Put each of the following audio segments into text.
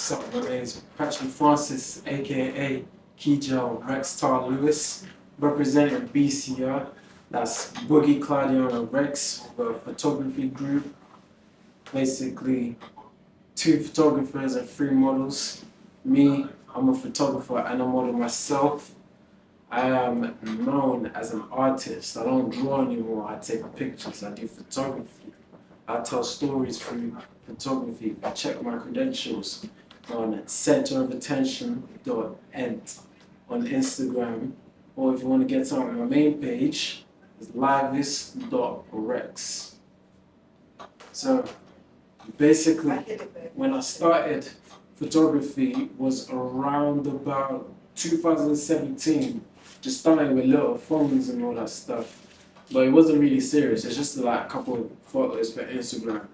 So my name is Patrick Francis, aka Khejell Rextar Lewis, representing B.C.R. That's Boogie, Claudio, and Rex. We're a photography group. Basically, 2 photographers and 3 models. Me, I'm a photographer and a model myself. I am known as an artist. I don't draw anymore. I take pictures. I do photography. I tell stories through photography. I check my credentials on centerofattention.ent on Instagram, or if you want to get on my main page, it's livis.rex. So basically, when I started photography was around about 2017, just starting with little phones and all that stuff. But it wasn't really serious. It's just like a couple of photos for Instagram.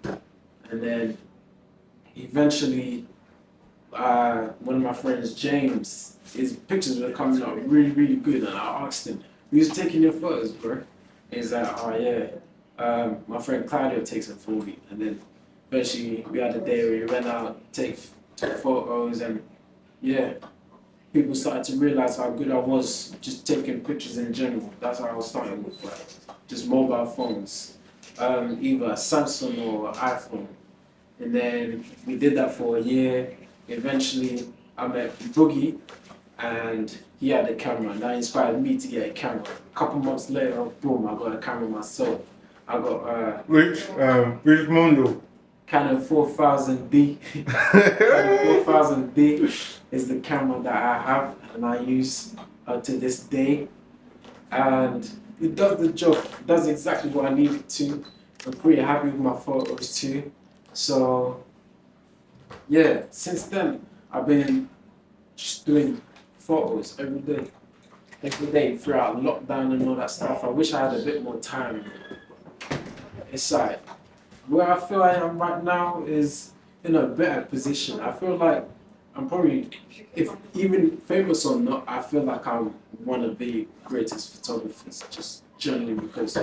And then eventually, one of my friends, James, his pictures were coming out really, really good. And I asked him, "Who's taking your photos, bro?" And he's like, "Oh yeah, my friend Claudio takes them for me." And then eventually we had a day where we went out, took photos, and yeah, people started to realize how good I was just taking pictures in general. That's how I was starting with, like, just mobile phones, either Samsung or iPhone. And then we did that for a year. Eventually, I met Boogie, and he had a camera, and that inspired me to get a camera. A couple months later, boom, I got a camera myself. I got which model? Canon 4000D. Canon 4000D is the camera that I have and I use to this day, and it does the job. It does exactly what I need it to. I'm pretty happy with my photos too. So yeah, since then I've been just doing photos every day throughout lockdown and all that stuff. I wish I had a bit more time. It's like where I feel I am right now is in a better position. I feel like I'm probably, if even famous or not, I feel like I'm one of the greatest photographers, just generally because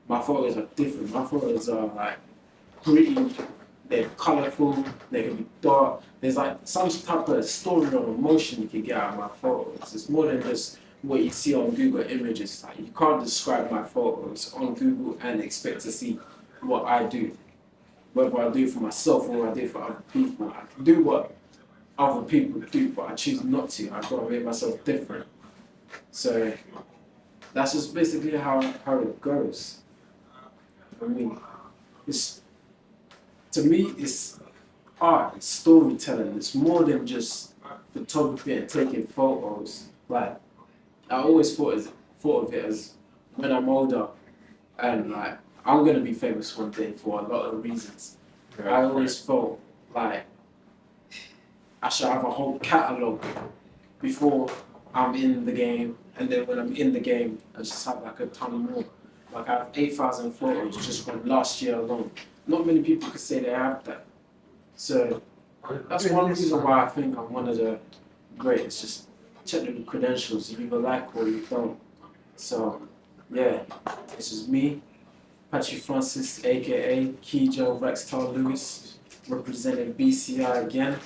my photos are different. My photos are like pretty, they're colorful, they can be dark. There's like some type of story or emotion you can get out of my photos. It's more than just what you see on Google Images. Like, you can't describe my photos on Google and expect to see what I do. Whether I do for myself or I do for other people. I can do what other people do, but I choose not to. I've got to make myself different. So that's just basically how it goes. I mean, to me, it's art, it's storytelling. It's more than just photography and taking photos. Like, I always thought of it as when I'm older and like I'm gonna be famous one day for a lot of reasons. I always felt like I should have a whole catalogue before I'm in the game, and then when I'm in the game, I just have like a ton more. Like, I have 8,000 photos just from last year alone. Not many people could say they have that. So that's one reason why I think I'm one of the greatest. Just check the credentials. You either like or you don't. So yeah, this is me, Patrick Francis, aka Khejell Rextar Lewis, representing B.C.R. again.